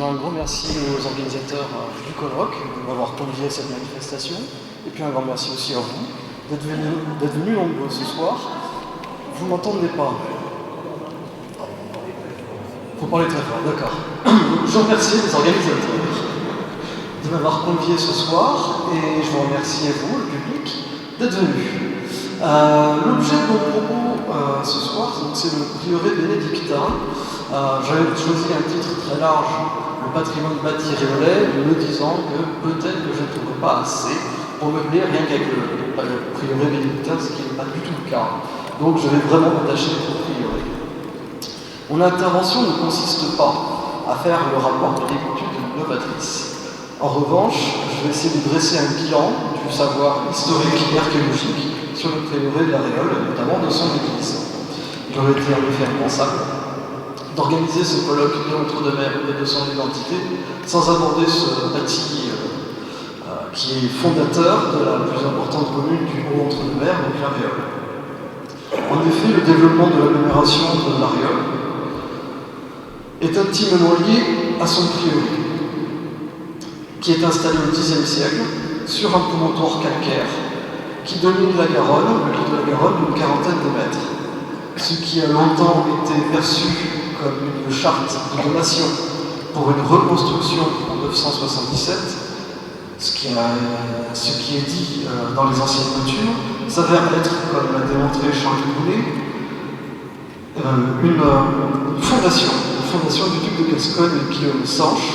déjà un grand merci aux organisateurs du colloque de m'avoir convié à cette manifestation. Et puis un grand merci aussi à vous d'être venus nombreux ce soir. Vous m'entendez pas? Faut parler très fort, d'accord. Je remercie les organisateurs de m'avoir convié ce soir et je vous remercie à vous, le public, d'être venus. L'objet de mon propos ce soir, c'est le prieuré bénédictin. J'avais choisi un titre très large, le patrimoine bâti réolais, me disant que peut-être que je ne trouverais pas assez pour meubler rien qu'avec le prieuré bénédictin, ce qui n'est pas du tout le cas. Donc je vais vraiment m'attacher au prieuré. Mon intervention ne consiste pas à faire le rapport de l'étude novatrice. En revanche, je vais essayer de dresser un bilan du savoir historique et archéologique sur le prieuré de la Réole, notamment de son église. Il aurait été en effet impensable d'organiser ce colloque de l'Entre-deux-Mers et de son identité sans aborder ce bâti qui est fondateur de la plus importante commune du Haut Entre-deux-Mers, donc la Réole. En effet, le développement de l'agglomération de la Réole est intimement lié à son prieuré, qui est installé au Xe siècle sur un promontoire calcaire qui domine la Garonne, le lit de la Garonne d'une quarantaine de mètres. Ce qui a longtemps été perçu comme une charte de donation pour une reconstruction en 977, ce qui est dit dans les anciennes coutumes, s'avère être, comme l'a démontré Charles de Goulet, une fondation du duc de Gascogne et Guillaume Sanche,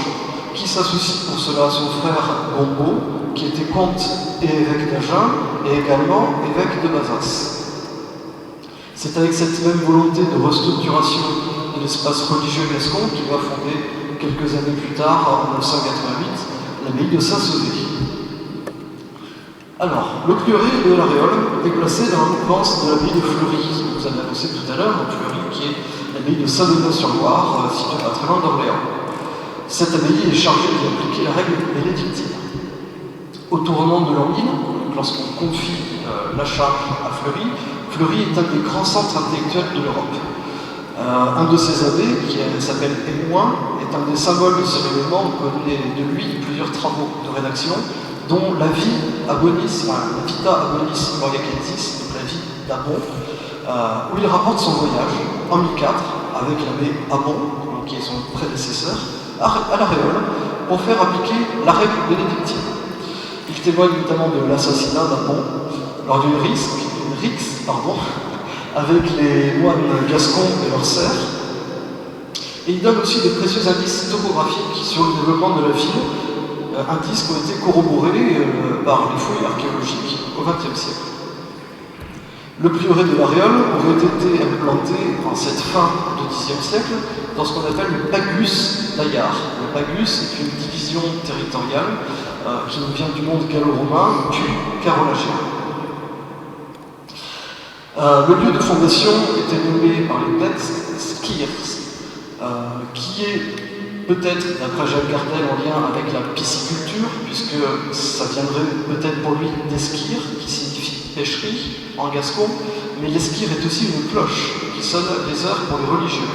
qui s'associe pour cela à son frère Gombaud, qui était comte et évêque d'Agen, et également évêque de Bazas. C'est avec cette même volonté de restructuration de l'espace religieux gascon qu'il va fonder quelques années plus tard, en 1988, l'abbaye de Saint-Sauveur. Alors, le prieuré de la Réole est placé dans la mouvance de l'abbaye de Fleury, que vous avez annoncé tout à l'heure, donc Fleury qui est l'abbaye de Saint-Denis-sur-Loire, située pas très loin d'Orléans. Cette abbaye est chargée d'appliquer la règle bénédictine. Au tournant de l'an 1000, lorsqu'on confie la charge à Fleury, Fleury est un des grands centres intellectuels de l'Europe. Un de ces abbés, qui s'appelle Émoin, est un des symboles de ce événement. On connaît de lui plusieurs travaux de rédaction, dont la vie à Bonis, la Vita Abonis Gloriacensis, donc la vie d'Abon, où il rapporte son voyage en 1004 avec l'abbé Abon, qui est son prédécesseur, à la Réole, pour faire appliquer la règle bénédictine. Il témoigne notamment de l'assassinat d'Abon lors d'une rixe, avec les moines gascons et leurs serfs. Et il donne aussi de précieux indices topographiques sur le développement de la ville, indices qui ont été corroborés par les fouilles archéologiques au XXe siècle. Le prieuré de la Réole aurait été implanté en cette fin du Xe siècle dans ce qu'on appelle le pagus d'Ayar. Le pagus est une division territoriale qui nous vient du monde gallo-romain puis carolingien. Le lieu de fondation était nommé par les Pets Skirs, qui est peut-être, d'après Jacques Gardel, en lien avec la pisciculture, puisque ça viendrait peut-être pour lui d'esquire, qui signifie pêcherie en gascon, mais l'esquire est aussi une cloche qui sonne les heures pour les religieux.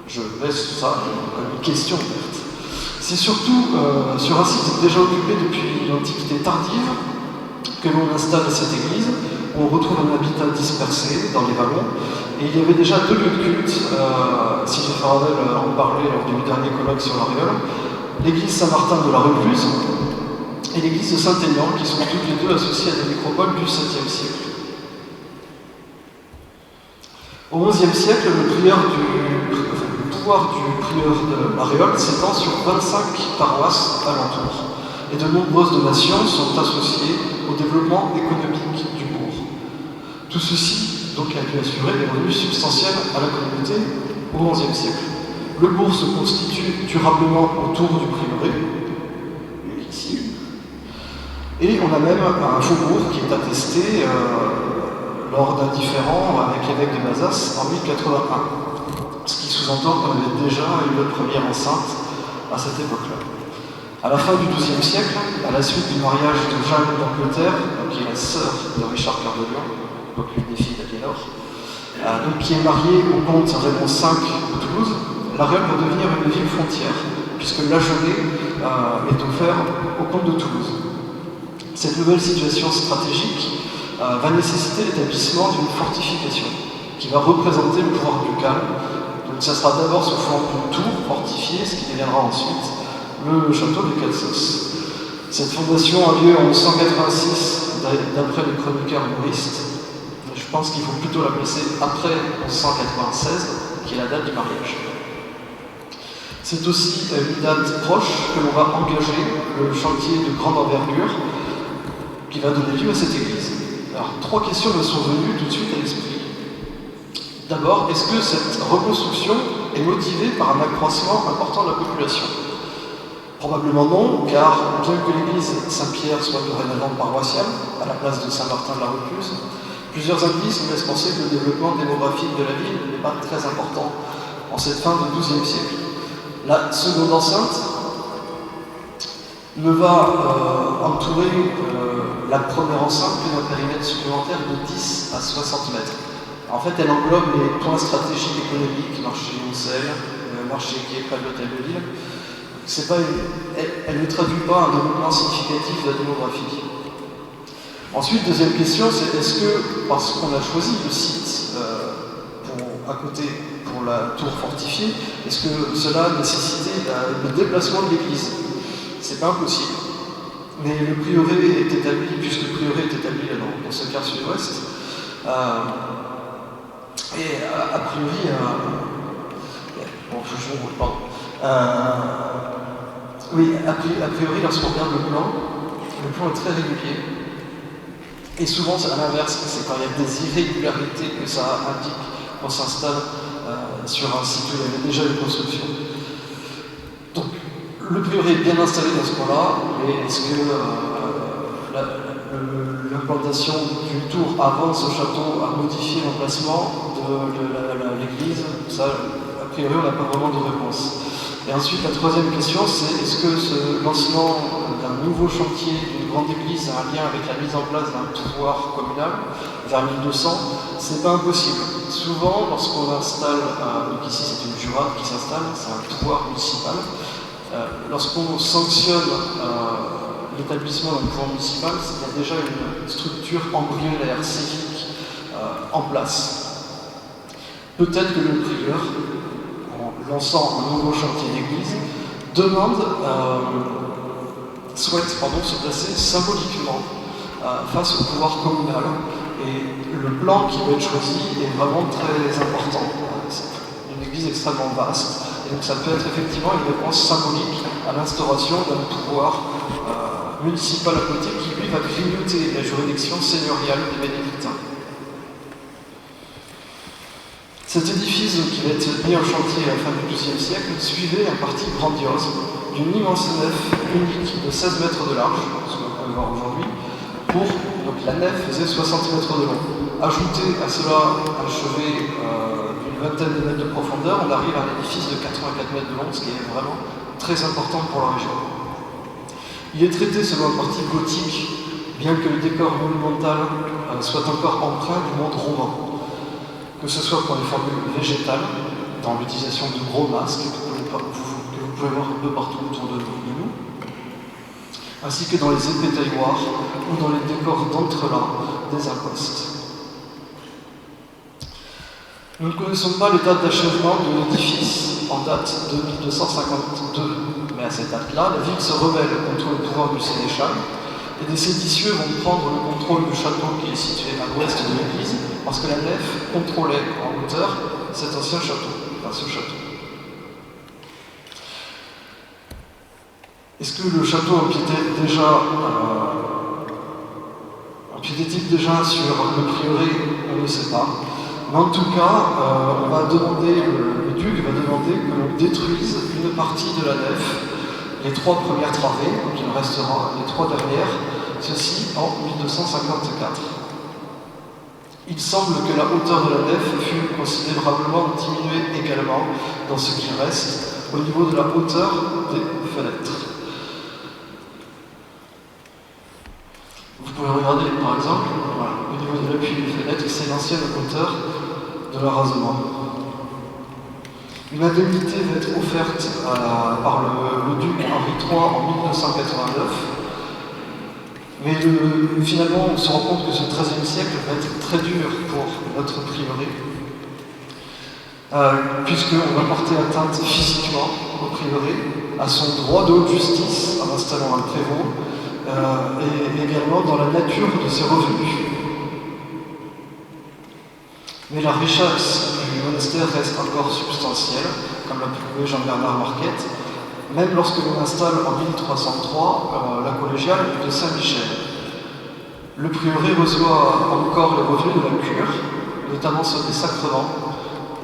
Je laisse ça comme une question ouverte. C'est surtout sur un site déjà occupé depuis l'Antiquité tardive que l'on installe cette église. On retrouve un habitat dispersé dans les vallons, et il y avait déjà deux lieux de culte, Sylvie Faravel en parlait lors du dernier colloque sur la Réole, l'église Saint-Martin de la Recluse et l'église de Saint-Aignan, qui sont toutes les deux associées à des nécropoles du 7e siècle. Au XIe siècle, le pouvoir du prieur de la Réole s'étend sur 25 paroisses alentours, et de nombreuses donations sont associées au développement économique du bourg. Tout ceci donc a pu assurer des revenus substantiels à la communauté au XIe siècle. Le bourg se constitue durablement autour du prieuré, ici, et on a même un faubourg qui est attesté lors d'un différend avec l'évêque de Bazas en 1081, ce qui sous-entend qu'on avait déjà eu notre première enceinte à cette époque-là. À la fin du XIIe siècle, à la suite du mariage de Jeanne d'Angleterre, qui est la sœur de Richard Cœur de Lion, donc l'une des filles d'Aliénor, qui est mariée au comte Raymond V de Toulouse, Marieulles va devenir une ville frontière, puisque l'Agenais est offert au comte de Toulouse. Cette nouvelle situation stratégique va nécessiter l'établissement d'une fortification qui va représenter le pouvoir ducal. Donc ça sera d'abord sous forme d'une tour fortifiée, ce qui deviendra ensuite le château de Calsos. Cette fondation a lieu en 1186 d'après les chroniqueurs mauristes. Je pense qu'il faut plutôt la placer après 1196, qui est la date du mariage. C'est aussi à une date proche que l'on va engager le chantier de grande envergure qui va donner lieu à cette église. Alors, trois questions me sont venues tout de suite à l'esprit. D'abord, est-ce que cette reconstruction est motivée par un accroissement important de la population? Probablement non, car bien que l'église Saint-Pierre soit dorénavant paroissiale, à la place de Saint-Martin de la Recluse, plusieurs indices nous laissent penser que le développement démographique de la ville n'est pas très important en cette fin du XIIe siècle. La seconde enceinte ne va entourer la première enceinte que d'un périmètre supplémentaire de 10 à 60 mètres. En fait, elle englobe les points stratégiques économiques, marché Moussel, marché qui est près de l'hôtel de ville. Elle ne traduit pas un développement significatif de la démographie. Ensuite, deuxième question, c'est est-ce que, parce qu'on a choisi le site à côté pour la tour fortifiée, est-ce que cela nécessitait le déplacement de l'église? C'est pas impossible. Mais le prieuré est établi, puisque le prieuré est établi dans ce quart sud-ouest, et a priori, oui, a priori, lorsqu'on regarde le plan est très régulier. Et souvent, à l'inverse, c'est quand il y a des irrégularités que ça indique qu'on s'installe sur un site où il y avait déjà une construction. Donc, le prieuré est bien installé dans ce coin-là, mais est-ce que l'implantation d'une tour avant ce château a modifié l'emplacement de l'église? Ça, a priori, on n'a pas vraiment de réponse. Et ensuite, la troisième question, c'est est-ce que ce lancement d'un nouveau chantier d'une grande église a un lien avec la mise en place d'un pouvoir communal vers 1200? C'est pas impossible. Souvent, lorsqu'on installe, donc ici c'est une jurade qui s'installe, c'est un pouvoir municipal. Lorsqu'on sanctionne l'établissement d'un pouvoir municipal, il y a déjà une structure embryonnaire, civique, en place. Peut-être que le prieur, en lançant un nouveau chantier d'église, souhaite se placer symboliquement face au pouvoir communal. Et le plan qui va être choisi est vraiment très important. C'est une église extrêmement vaste. Et donc ça peut être effectivement une réponse symbolique à l'instauration d'un pouvoir municipal à côté qui lui va grignoter la juridiction seigneuriale des bénédictins. Cet édifice qui va être mis en chantier à la fin du XIIe siècle suivait un parti grandiose d'une immense nef unique de 16 mètres de large, ce qu'on peut voir aujourd'hui, donc la nef faisait 60 mètres de long. Ajoutez à cela un chevet d'une vingtaine de mètres de profondeur, on arrive à un édifice de 84 mètres de long, ce qui est vraiment très important pour la région. Il est traité selon un parti gothique, bien que le décor monumental soit encore empreint du monde romain. Que ce soit pour les formules végétales, dans l'utilisation de gros masques que vous pouvez voir un peu partout autour de nous, ainsi que dans les épées tailloirs ou dans les décors d'entrelacs des impostes. Nous ne connaissons pas les dates d'achèvement de l'édifice en date de 1252, mais à cette date-là, la ville se rebelle contre le pouvoir du sénéchal, et des séditieux vont prendre le contrôle du château qui est situé à l'ouest de l'église, parce que la nef contrôlait en hauteur cet ancien château, ce château. Est-ce que le château empiétait-il déjà sur le prieuré? On ne sait pas. Mais en tout cas, le duc va demander que l'on détruise une partie de la nef, les 3 premières travées, donc il restera les 3 dernières, ceci en 1254. Il semble que la hauteur de la nef fut considérablement diminuée également dans ce qui reste au niveau de la hauteur des fenêtres. Vous pouvez regarder par exemple, au niveau de l'appui des fenêtres, c'est l'ancienne hauteur de l'arasement. Une indemnité va être offerte par le duc Henri III en 1989, mais finalement on se rend compte que ce XIIIe siècle va être très dur pour notre prieuré, puisqu'on va porter atteinte physiquement au prieuré, à son droit de haute justice en installant un prévôt, et également dans la nature de ses revenus. Mais la richesse du monastère reste encore substantielle, comme l'a prouvé Jean-Bernard Marquette, même lorsque l'on installe en 1303 la collégiale de Saint-Michel. Le prieuré reçoit encore les revenus de la cure, notamment ceux des sacrements,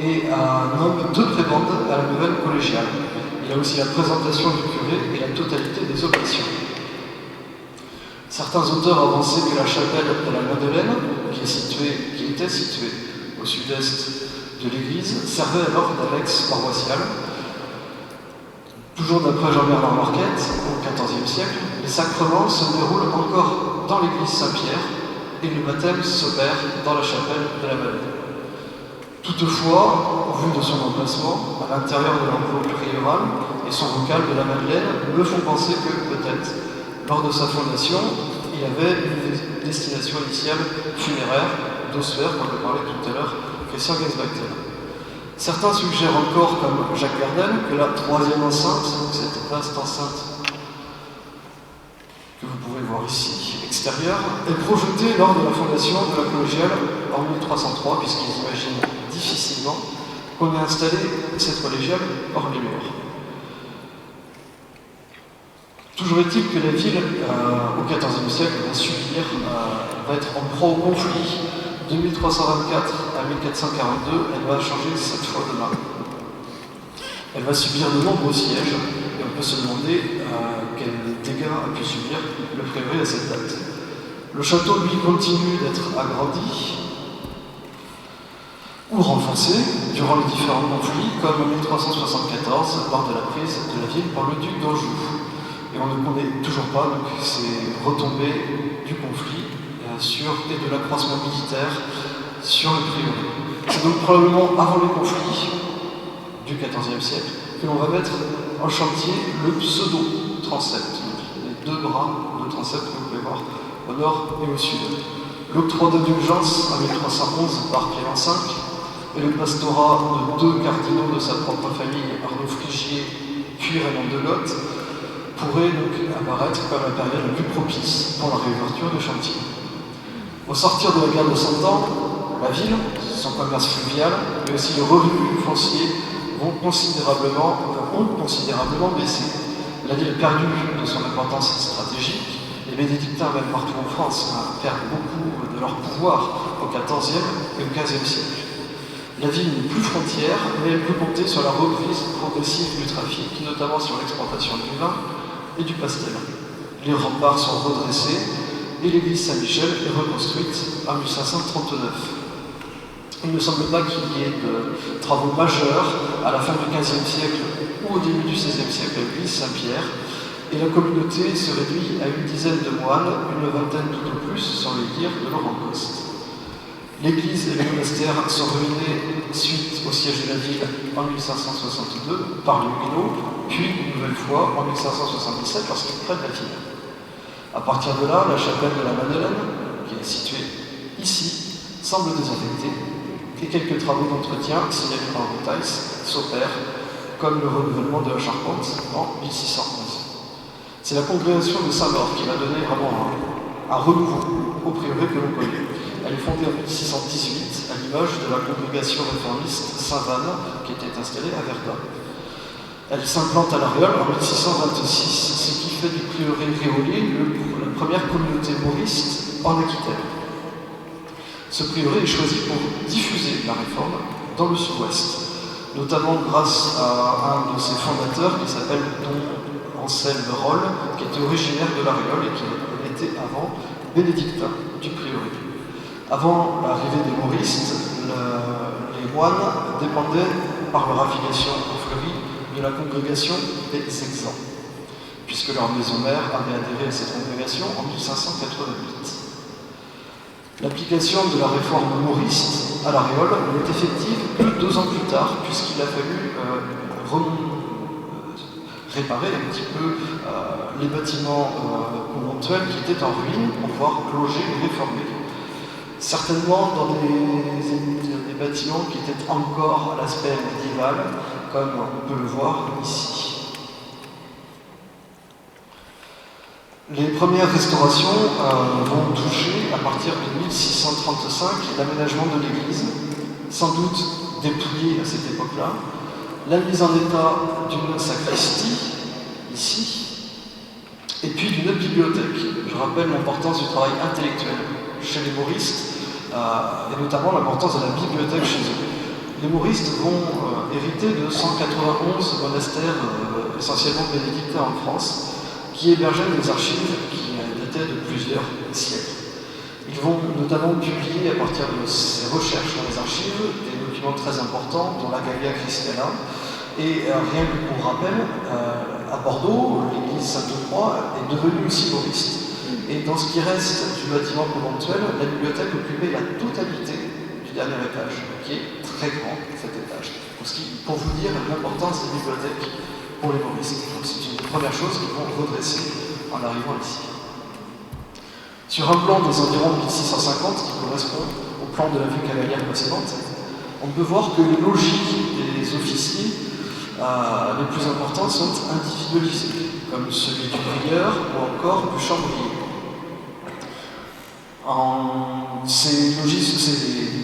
et nomme 2 prébendes à la nouvelle collégiale. Il a aussi la présentation du curé et la totalité des oblations. Certains auteurs avançaient que la chapelle de la Madeleine, qui était située au sud-est de l'église, servait alors d'annexe paroissiale. Toujours d'après Jean-Bernard Marquette, au XIVe siècle, les sacrements se déroulent encore dans l'église Saint-Pierre et le baptême s'opère dans la chapelle de la Madeleine. Toutefois, au vu de son emplacement, à l'intérieur de l'enclos prieurale et son vocal de la Madeleine, me font penser que peut-être, lors de sa fondation, il y avait une destination initiale funéraire d'Ossuaire, comme le parlait tout à l'heure Christian Gensbachter. Certains suggèrent encore, comme Jacques Gardel, que la 3e enceinte, cette vaste enceinte que vous pouvez voir ici, extérieure, est projetée lors de la fondation de la collégiale en 1303, puisqu'ils imaginent difficilement qu'on ait installé cette collégiale hors les murs. Toujours est-il que la ville, au XIVe siècle, va être en proie au conflit. De 1324 à 1442, elle va changer 7 fois de main. Elle va subir de nombreux sièges, et on peut se demander quels dégâts a pu subir le prieuré à cette date. Le château, lui, continue d'être agrandi ou renforcé durant les différents conflits, comme en 1374, lors de la prise de la ville par le duc d'Anjou. Et on ne connaît toujours pas donc, ces retombées du conflit et de l'accroissement militaire sur le prieuré. C'est donc probablement avant le conflit du XIVe siècle que l'on va mettre en chantier le pseudo-transept, les 2 bras de transept que vous pouvez voir au nord et au sud. L'octroi d'indulgence en 1311 par Clément V et le pastorat de 2 cardinaux de sa propre famille, Arnaud Frigier puis Raymond de Lotte, pourrait donc apparaître comme la période la plus propice pour la réouverture du chantier. Au sortir de la guerre de Cent Ans, la ville, son commerce fluvial, mais aussi le revenu foncier ont considérablement baissé. La ville a perdu de son importance stratégique. Les bénédictins, même partout en France, perdent beaucoup de leur pouvoir au XIVe et au XVe siècle. La ville n'est plus frontière, mais elle peut compter sur la reprise progressive du trafic, notamment sur l'exportation du vin et du pastel. Les remparts sont redressés et l'église Saint-Michel est reconstruite en 1539. Il ne semble pas qu'il y ait de travaux majeurs à la fin du XVe siècle ou au début du XVIe siècle à l'église Saint-Pierre, et la communauté se réduit à une dizaine de moines, une vingtaine tout au plus, sans les dires de Laurent Coste. L'église et le monastère sont ruinés suite au siège de la ville en 1562 par les Huguenots, puis une nouvelle fois en 1577 lorsqu'ils prennent la ville. À partir de là, la chapelle de la Madeleine, qui est située ici, semble désaffectée, et quelques travaux d'entretien signalés par Bouteilles s'opèrent, comme le renouvellement de la charpente en 1611. C'est la congrégation de Saint-Maur qui va donner vraiment un renouveau au prieuré que l'on connaît. Elle est fondée en 1618 à l'image de la congrégation réformiste Saint-Vanne qui était installée à Verdun. Elle s'implante à l'Aréole en 1626, ce qui fait du prieuré Réolier la première communauté mauriste en Aquitaine. Ce prieuré est choisi pour diffuser la réforme dans le sud-ouest, notamment grâce à un de ses fondateurs qui s'appelle Don Anselme Rolle, qui était originaire de l'Aréole et qui était avant bénédictin du prieuré. Avant l'arrivée des mauristes, les moines dépendaient, par leur affiliation au Fleury, de la congrégation des Exempts, puisque leur maison mère avait adhéré à cette congrégation en 1588. L'application de la réforme mauriste à l'Aréole n'est effective que 2 ans plus tard, puisqu'il a fallu réparer un petit peu les bâtiments conventuels qui étaient en ruine pour pouvoir loger et réformer. Certainement dans des bâtiments qui étaient encore à l'aspect médiéval, comme on peut le voir ici. Les premières restaurations vont toucher à partir de 1635 l'aménagement de l'église, sans doute dépouillée à cette époque-là, la mise en état d'une sacristie, ici, et puis d'une bibliothèque. Je rappelle l'importance du travail intellectuel chez les mauristes, et notamment l'importance de la bibliothèque chez eux. Les mauristes vont hériter de 191 monastères essentiellement bénédictins en France, qui hébergeaient des archives qui dataient de plusieurs siècles. Ils vont notamment publier, à partir de ces recherches dans les archives, des documents très importants, dont la Gallia Christiana. Et rien que pour rappel, à Bordeaux, l'église Sainte-Croix est devenue aussi mauriste. Et dans ce qui reste du bâtiment conventuel, la bibliothèque occupait la totalité du dernier étage, qui est très grand, cet étage. Pour vous dire l'importance des bibliothèques pour les mauristes. Donc c'est une des premières choses qu'ils vont redresser en arrivant ici. Sur un plan des environs 1650, qui correspond au plan de la vue cavalière précédente, on peut voir que les logis des officiers les plus importants sont individualisés, comme celui du prieur ou encore du chambrier. Ces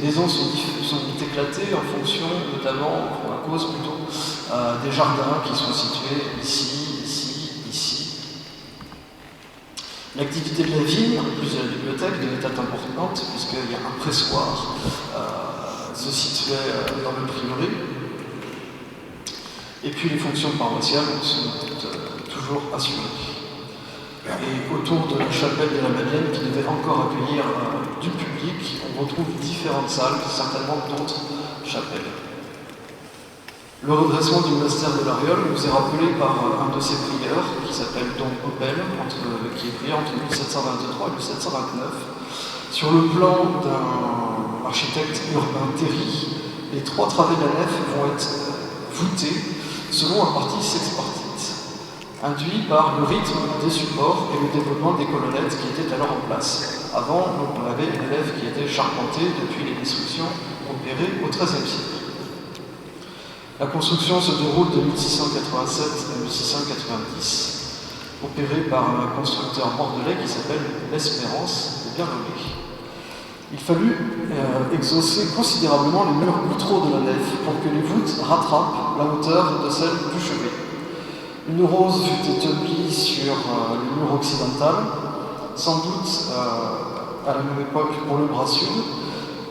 maisons sont éclatées en fonction, notamment, à cause plutôt, des jardins qui sont situés ici. L'activité de la ville, en plus de la bibliothèque, devait être importante, puisqu'il y a un pressoir se situait dans le prieuré. Et puis les fonctions paroissiales sont toujours assurées. Et autour de la chapelle de la Madeleine, qui devait encore accueillir du public, on retrouve différentes salles, certainement d'autres chapelles. Le redressement du monastère de l'Aréole nous est rappelé par un de ses prieurs, qui s'appelle Don Opel, qui est prieur entre 1723 et 1729. Sur le plan d'un architecte urbain Théry, les 3 travées de la nef vont être voûtées selon un parti sexpartite, induit par le rythme des supports et le développement des colonnettes qui étaient alors en place. Avant, on avait une nef qui était charpentée depuis les destructions opérées au XIIIe siècle. La construction se déroule de 1687 à 1690, opérée par un constructeur bordelais qui s'appelle l'Espérance, et bien nommé. Il fallut exaucer considérablement les murs vitraux de la nef pour que les voûtes rattrapent la hauteur de celle du chevet. Une rose fut établie sur le mur occidental, sans doute à la même époque pour le bras sud.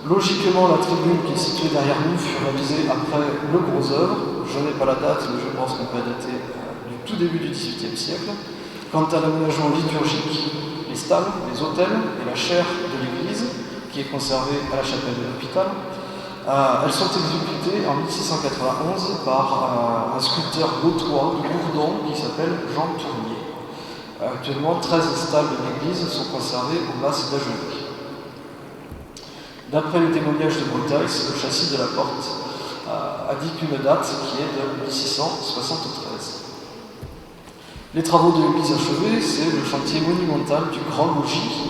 Logiquement, la tribune qui est située derrière nous fut réalisée après le gros œuvre. Je n'ai pas la date, mais je pense qu'on peut dater du tout début du XVIIIe siècle. Quant à l'aménagement liturgique, les stalles, les autels et la chaire de l'église, qui est conservée à la chapelle de l'hôpital, elles sont exécutées en 1691 par un sculpteur gautois de Bourdon qui s'appelle Jean Tournier. Actuellement, 13 stalles de l'église sont conservées aux Basses d'Agenais. D'après les témoignages de Brutails, le châssis de la porte indique une date qui est de 1673. Les travaux de l'église achevés, c'est le chantier monumental du Grand Logis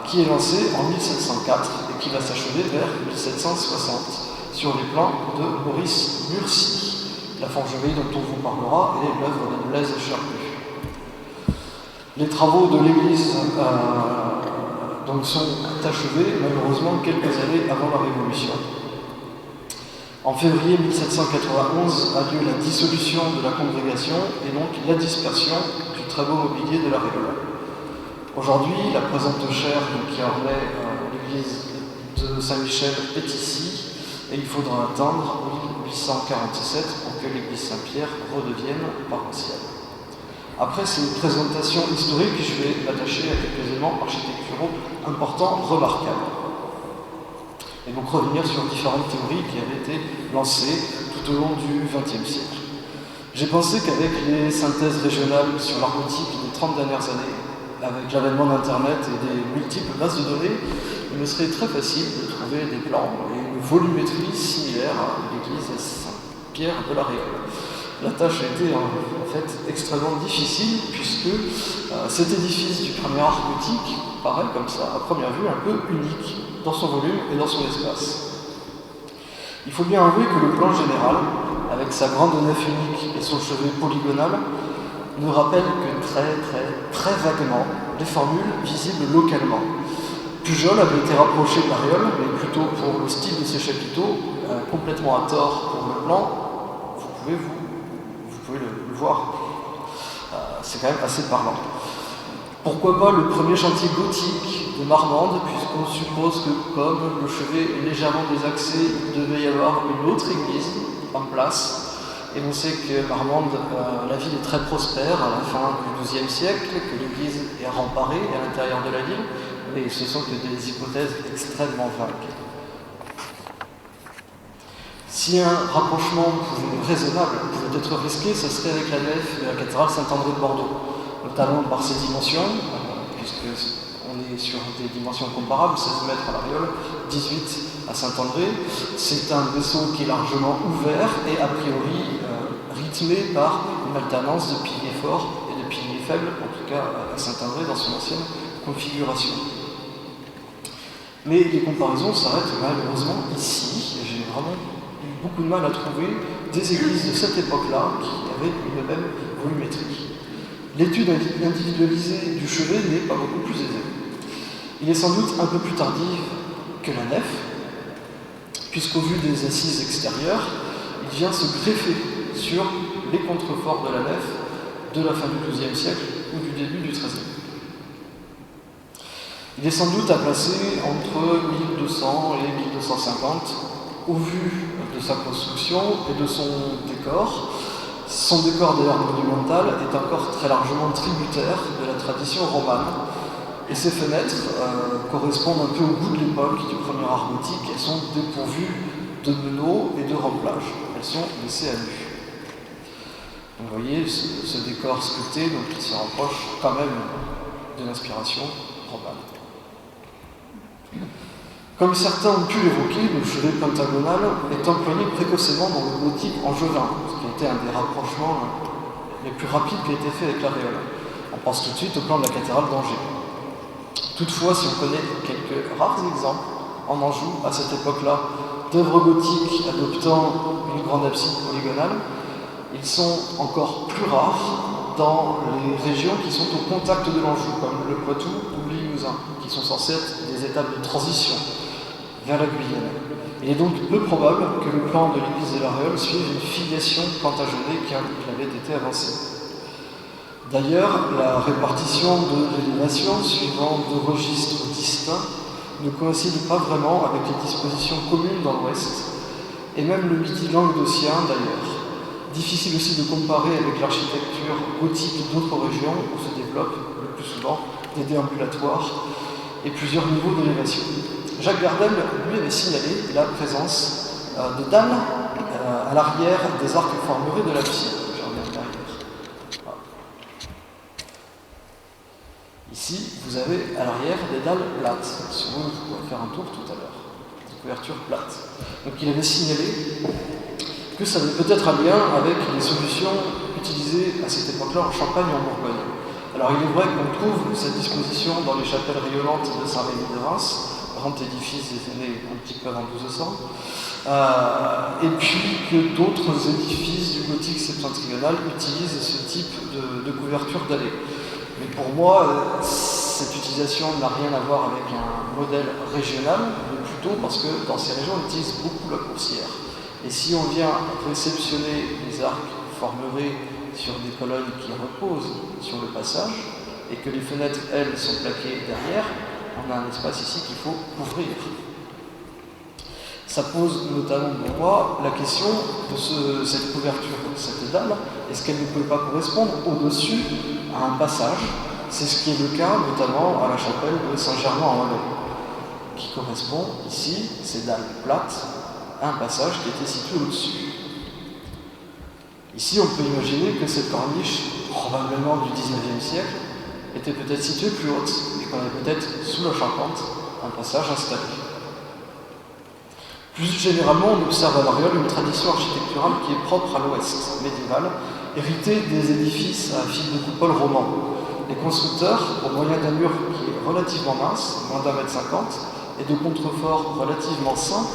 qui est lancé en 1704 et qui va s'achever vers 1760 sur les plans de Maurice Murcie. La forgerie dont on vous parlera est l'œuvre de Blaise Charpu. Les travaux de l'église donc sont achevés malheureusement quelques années avant la Révolution. En février 1791 a lieu la dissolution de la congrégation et donc la dispersion du très beau mobilier de l'Aréole. Aujourd'hui, la présente chaire qui ornait l'église de Saint-Michel est ici et il faudra attendre 1847 pour que l'église Saint-Pierre redevienne paroissiale. Après ces présentations historiques, je vais m'attacher à quelques éléments architecturaux importants, remarquables. Et donc revenir sur différentes théories qui avaient été lancées tout au long du XXe siècle. J'ai pensé qu'avec les synthèses régionales sur l'art gothique des 30 dernières années, avec l'avènement d'Internet et des multiples bases de données, me serait très facile de trouver des plans et une volumétrie similaire à l'église Saint-Pierre de la Réole. La tâche a été en fait extrêmement difficile puisque cet édifice du premier art gothique paraît comme ça, à première vue, un peu unique dans son volume et dans son espace. Il faut bien avouer que le plan général, avec sa grande nef unique et son chevet polygonal, ne rappelle que très vaguement les formules visibles localement. Pujol avait été rapproché de la Réole, mais plutôt pour le style de ses chapiteaux, complètement à tort pour le plan. Vous pouvez le voir. C'est quand même assez parlant. Pourquoi pas le premier chantier gothique de Marmande, puisqu'on suppose que comme le chevet est légèrement désaxé, il devait y avoir une autre église en place. Et on sait que Marmande, la ville est très prospère à la fin du XIIe siècle, que l'église est remparée à l'intérieur de la ville, mais ce sont que des hypothèses extrêmement vagues. Si un rapprochement raisonnable pouvait être risqué, ce serait avec la nef de la cathédrale Saint-André de Bordeaux, notamment par ses dimensions, puisqu'on est sur des dimensions comparables, 16 mètres à la Réole, 18 à Saint-André. C'est un vaisseau qui est largement ouvert et a priori rythmé par une alternance de piliers forts et de piliers faibles, en tout cas à Saint-André dans son ancienne configuration. Mais les comparaisons s'arrêtent malheureusement ici, et j'ai vraiment eu beaucoup de mal à trouver des églises de cette époque-là qui avaient une même volumétrie. L'étude individualisée du chevet n'est pas beaucoup plus aisée. Il est sans doute un peu plus tardif que la nef, puisqu'au vu des assises extérieures, il vient se greffer sur les contreforts de la nef de la fin du XIIe siècle ou du début du XIIIe. Il est sans doute à placer entre 1200 et 1250 au vu de sa construction et de son décor. Son décor d'ailleurs monumental est encore très largement tributaire de la tradition romane. Et ces fenêtres correspondent un peu au goût de l'époque du premier art gothique. Elles sont dépourvues de meneaux et de remplages. Elles sont laissées à nu. Donc, vous voyez ce décor sculpté, donc, qui se rapproche quand même de l'inspiration romane. Comme certains ont pu l'évoquer, le chevet pentagonal est employé précocement dans le gothique angevin, ce qui a été un des rapprochements les plus rapides qui a été fait avec la Réole. On pense tout de suite au plan de la cathédrale d'Angers. Toutefois, si on connaît quelques rares exemples en Anjou, à cette époque-là, d'œuvres gothiques adoptant une grande abside polygonale, ils sont encore plus rares dans les régions qui sont au contact de l'Anjou, comme le Poitou ou le Limousin, qui sont censées être des étapes de transition vers la Guyane. Il est donc peu probable que le plan de l'église de la Réole suive une filiation plantagenée qui avait été avancée. D'ailleurs, la répartition de l'élévation suivant deux registres distincts ne coïncide pas vraiment avec les dispositions communes dans l'ouest, et même le midi languedocien d'ailleurs. Difficile aussi de comparer avec l'architecture gothique d'autres régions où se développent le plus souvent des déambulatoires et plusieurs niveaux d'élévation. Jacques Gardel, lui, avait signalé la présence de dalles à l'arrière des arcs formurés de l'abside. Je reviens derrière. Voilà. Ici, vous avez à l'arrière des dalles plates. Si vous pouvez faire un tour tout à l'heure. Des couvertures plates. Donc il avait signalé que ça avait peut-être un lien avec les solutions utilisées à cette époque-là en Champagne et en Bourgogne. Alors il est vrai qu'on trouve cette disposition dans les chapelles rayonnantes de Saint-Rémy de Reims, grand édifice des années un petit peu avant 1200, et puis que d'autres édifices du gothique septentrional utilisent ce type de couverture dallée. Mais pour moi, cette utilisation n'a rien à voir avec un modèle régional, mais plutôt parce que dans ces régions, on utilise beaucoup la coursière. Et si on vient réceptionner les arcs formurés sur des colonnes qui reposent sur le passage, et que les fenêtres, elles, sont plaquées derrière, on a un espace ici qu'il faut couvrir. Ça pose notamment pour moi la question de cette couverture, cette dalle, est-ce qu'elle ne peut pas correspondre au-dessus à un passage? C'est ce qui est le cas notamment à la chapelle de Saint-Germain-en-Laye, qui correspond ici, ces dalles plates, à un passage qui était situé au-dessus. Ici, on peut imaginer que cette corniche, probablement du XIXe siècle, était peut-être située plus haute, et qu'on est peut-être sous la charpente un passage installé. Plus généralement, on observe à l'Ariole une tradition architecturale qui est propre à l'Ouest médiéval, héritée des édifices à fil de coupole romans. Les constructeurs, au moyen d'un mur qui est relativement mince, moins d'1,50 m, et de contreforts relativement simples,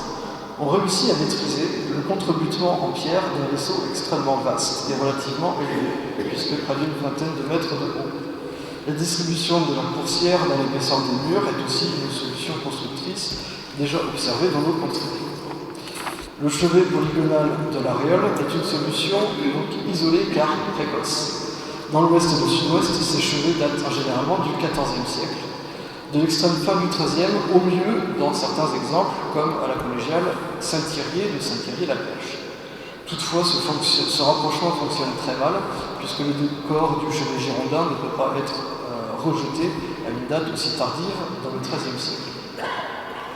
ont réussi à maîtriser le contrebutement en pierre d'un vaisseau extrêmement vaste et relativement élevé, puisque près d'une vingtaine de mètres de haut. La distribution de la coursière dans l'épaisseur des murs est aussi une solution constructrice déjà observée dans nos contrées. Le chevet polygonal de l'Ariole est une solution donc isolée car précoce. Dans l'ouest et le sud-ouest, ces chevets datent généralement du XIVe siècle, de l'extrême fin du XIIIe au milieu, dans certains exemples, comme à la collégiale Saint-Thierry de Saint-Thierry-la-Perche. Toutefois, ce rapprochement fonctionne très mal, puisque le décor du chevet girondin ne peut pas être rejeté à une date aussi tardive dans le XIIIe siècle.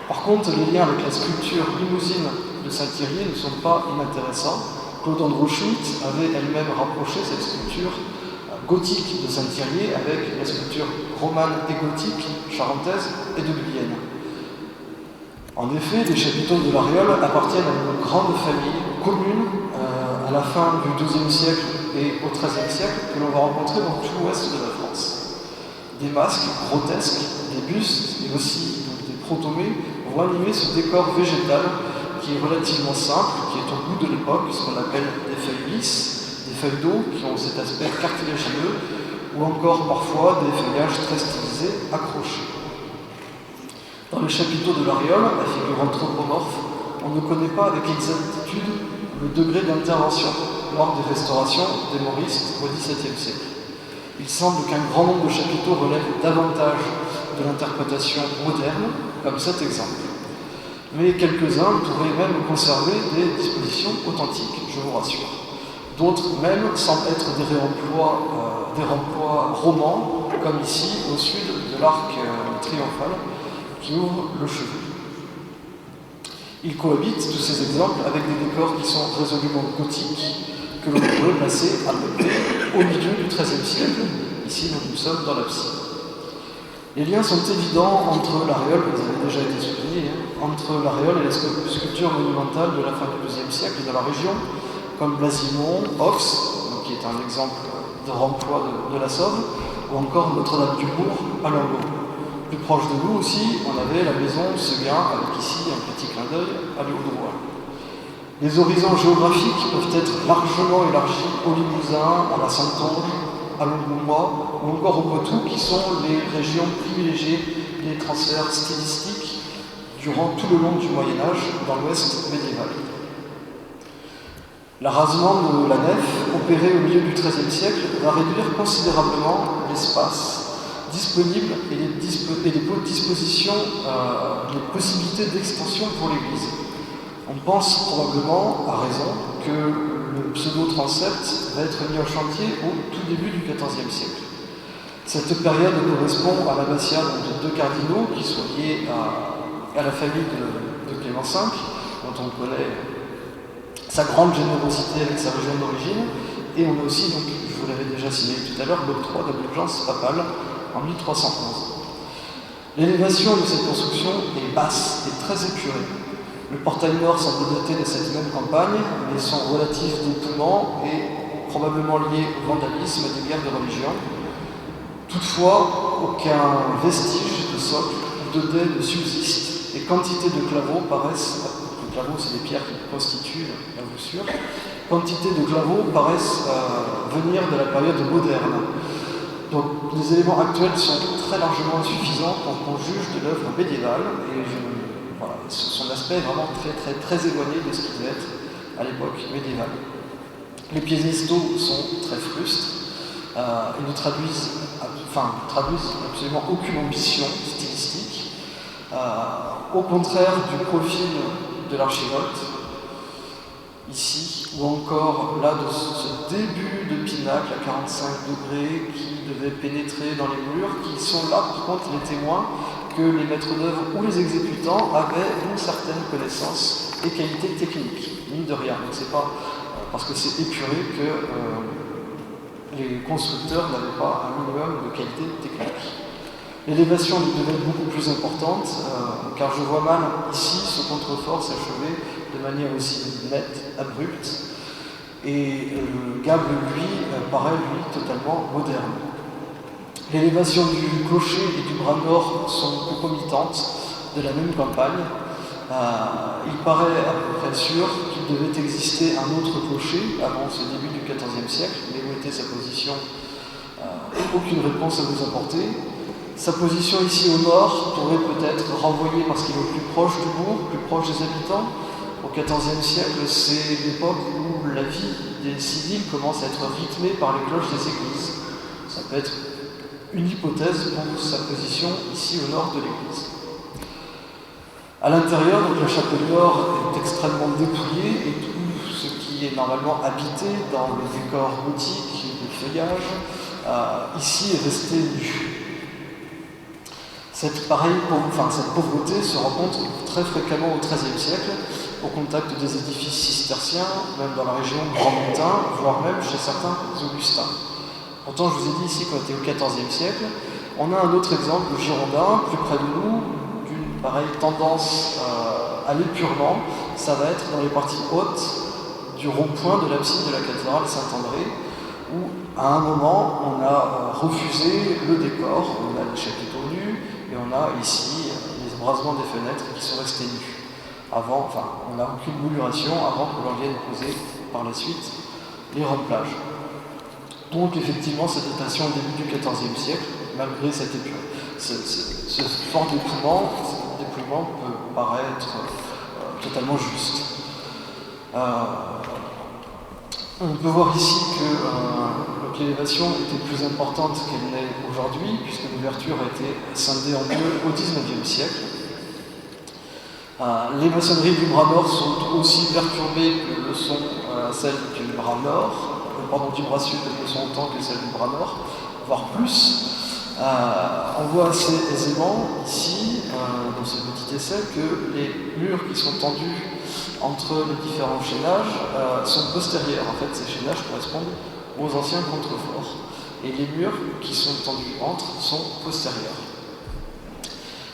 Par contre, les liens avec la sculpture limousine de Saint-Thierry ne sont pas inintéressants. Claude Andreu-Schmitt avait elle-même rapproché cette sculpture gothique de Saint-Thierry avec la sculpture romane et gothique charentaise et de Guyenne. En effet, les chapiteaux de l'Ariole appartiennent à une grande famille commune à la fin du XIIe siècle et au XIIIe siècle que l'on va rencontrer dans tout l'ouest de la France. Des masques grotesques, des bustes et aussi des protomées vont animer ce décor végétal qui est relativement simple, qui est au goût de l'époque, ce qu'on appelle des feuilles lisses, des feuilles d'eau qui ont cet aspect cartilagineux, ou encore parfois des feuillages très stylisés, accrochés. Dans les chapiteaux de l'Ariole, la figure anthropomorphe, on ne connaît pas avec exactitude le degré d'intervention lors des restaurations des Mauristes au XVIIe siècle. Il semble qu'un grand nombre de chapiteaux relèvent davantage de l'interprétation moderne, comme cet exemple. Mais quelques-uns pourraient même conserver des dispositions authentiques, je vous rassure. D'autres même semblent être des remplois romans, comme ici au sud de l'arc triomphal qui ouvre le chevet. Ils cohabitent, tous ces exemples, avec des décors qui sont résolument gothiques, que l'on pourrait placer à peu près au milieu du XIIIe siècle. Ici, nous sommes dans l'abside. Les liens sont évidents entre l'Ariole, vous avez déjà été souligné, entre l'Ariole et les sculptures monumentales de la fin du XIIe siècle de la région, comme Blasimont, Ox, qui est un exemple de remploi de la Sauve, ou encore Notre-Dame-du-Bourg à Langot. Plus proche de nous aussi, on avait la maison Seguin, avec ici un petit clin d'œil à l'Audois. Les horizons géographiques peuvent être largement élargis au Limousin, à la Saintonge, à l'Angoumois, ou encore au Poitou, qui sont les régions privilégiées des transferts stylistiques durant tout le long du Moyen-Âge dans l'Ouest médiéval. L'arasement de la nef, opéré au milieu du XIIIe siècle, va réduire considérablement l'espace disponible et les dispositions, les possibilités d'extension pour l'Église. On pense probablement, à raison, que le pseudo-transept va être mis en chantier au tout début du XIVe siècle. Cette période correspond à l'abbatiat de deux cardinaux qui sont liés à la famille de Clément V, dont on connaît sa grande générosité avec sa région d'origine, et on a aussi, donc, je vous l'avais déjà signalé tout à l'heure, l'octroi d'indulgence papale en 1311. L'élévation de cette construction est basse et très épurée. Le portail nord semble daté de cette même campagne, mais son relatif dépouillement est probablement lié au vandalisme et des guerres de religion. Toutefois, aucun vestige de socle ou de dais ne subsiste, et quantité de claveaux paraissent, les claveaux c'est des pierres qui constituent la voussure, quantité de claveaux paraissent venir de la période moderne. Donc les éléments actuels sont très largement insuffisants pour qu'on juge de l'œuvre médiévale, et voilà, son aspect est vraiment très éloigné de ce qu'il devait être à l'époque médiévale. Les piédestaux sont très frustes, ils ne traduisent absolument aucune ambition stylistique, au contraire du profil de l'archivolte, ici, ou encore là de ce début de pinacle à 45 degrés qui devait pénétrer dans les murs, qui sont là par contre les témoins que les maîtres d'œuvre ou les exécutants avaient une certaine connaissance et qualité technique, mine de rien. Donc c'est pas parce que c'est épuré que les constructeurs n'avaient pas un minimum de qualité technique. L'élévation devait être beaucoup plus importante, car je vois mal ici ce contrefort s'achever de manière aussi nette, abrupte, et le gable, lui, paraît, lui, totalement moderne. L'élévation du clocher et du bras nord sont concomitantes de la même campagne. Il paraît à peu près sûr qu'il devait exister un autre clocher avant ce début du XIVe siècle, mais où était sa position? Aucune réponse à vous apporter. Sa position ici au nord pourrait peut-être renvoyer, parce qu'il est plus proche du bourg, plus proche des habitants. Au XIVe siècle, c'est l'époque où la vie des civils commence à être rythmée par les cloches des églises. Ça peut être une hypothèse pour sa position ici au nord de l'église. À l'intérieur, donc la chapelle nord est extrêmement dépouillée et tout ce qui est normalement habité dans le décor gothique, le feuillage, ici est resté nu. Cette pauvreté se rencontre très fréquemment au XIIIe siècle, au contact des édifices cisterciens, même dans la région Grand Montain, voire même chez certains augustins. Pourtant, je vous ai dit ici qu'on était au XIVe siècle. On a un autre exemple girondin, plus près de nous, d'une pareille tendance à l'épurement. Ça va être dans les parties hautes du rond-point de l'abside de la cathédrale Saint-André, où à un moment on a refusé le décor, on a les chapiteaux nus, et on a ici les embrasements des fenêtres qui sont restés nus. On n'a aucune mouluration avant que l'on vienne poser par la suite les remplages. Donc effectivement, cette datation au début du XIVe siècle, malgré ce fort dépouillement peut paraître totalement juste. On peut voir ici que l'élévation était plus importante qu'elle n'est aujourd'hui, puisque l'ouverture a été scindée en deux au XIXe siècle. Les maçonneries du bras nord sont aussi perturbées que le sont celles du bras du bras sud que le sont autant que celles du bras nord, voire plus. On voit assez aisément ici, dans ce petit essai, que les murs qui sont tendus entre les différents chaînages sont postérieurs. En fait, ces chaînages correspondent aux anciens contreforts. Et les murs qui sont tendus entre sont postérieurs.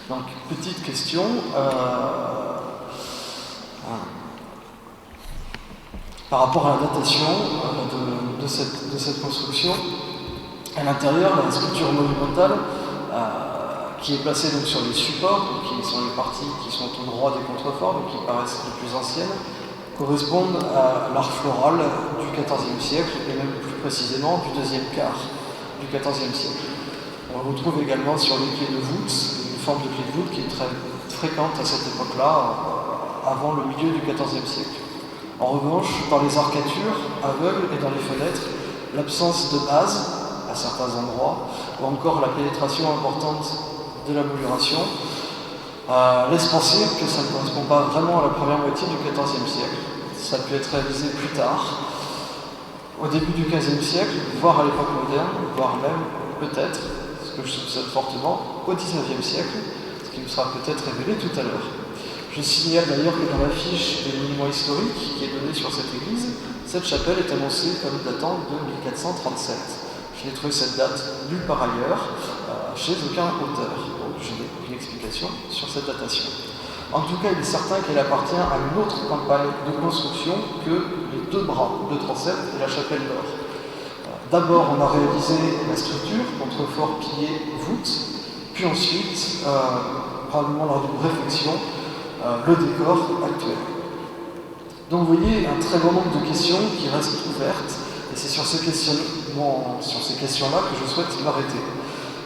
Donc, petite question. Par rapport à la datation de cette construction, à l'intérieur, la structure monumentale qui est placée donc sur les supports, donc qui sont les parties qui sont au droit des contreforts, donc qui paraissent les plus anciennes, correspondent à l'art floral du XIVe siècle, et même plus précisément du deuxième quart du XIVe siècle. On retrouve également sur les clés de voûte, une forme de clé de voûte qui est très fréquente à cette époque-là, avant le milieu du XIVe siècle. En revanche, dans les arcatures aveugles et dans les fenêtres, l'absence de base, à certains endroits, ou encore la pénétration importante de la mouluration, laisse penser que ça ne correspond pas vraiment à la première moitié du XIVe siècle. Ça a pu être réalisé plus tard, au début du XVe siècle, voire à l'époque moderne, voire même, peut-être, ce que je soupçonne fortement, au XIXe siècle, ce qui nous sera peut-être révélé tout à l'heure. Je signale d'ailleurs que dans la fiche des monuments historiques qui est donnée sur cette église, cette chapelle est annoncée comme datant de 1437. Je n'ai trouvé cette date nulle part ailleurs, chez aucun auteur. Donc je n'ai aucune explication sur cette datation. En tout cas, il est certain qu'elle appartient à une autre campagne de construction que les deux bras de transept et la chapelle nord. D'abord, on a réalisé la structure, contrefort, pilier, voûte, puis ensuite, probablement lors d'une réflexion, le décor actuel. Donc vous voyez un très grand nombre de questions qui restent ouvertes, et c'est sur ces questions-là que je souhaite m'arrêter.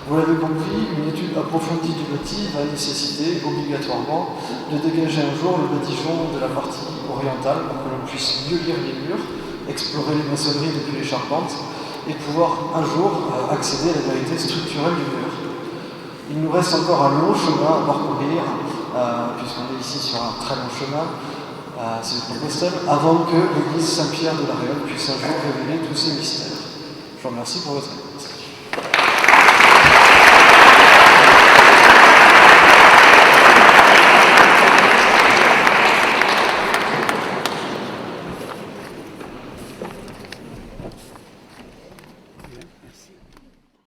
Vous l'avez compris, une étude approfondie du bâti va nécessiter obligatoirement de dégager un jour le badigeon de la partie orientale pour que l'on puisse mieux lire les murs, explorer les maçonneries depuis les charpentes, et pouvoir un jour accéder à la vérité structurelle du mur. Il nous reste encore un long chemin à parcourir, puisqu'on est ici sur un très long chemin, c'est le Compostelle, avant que l'église Saint-Pierre de la Réole puisse un jour révéler tous ces mystères. Je vous remercie pour votre écoute.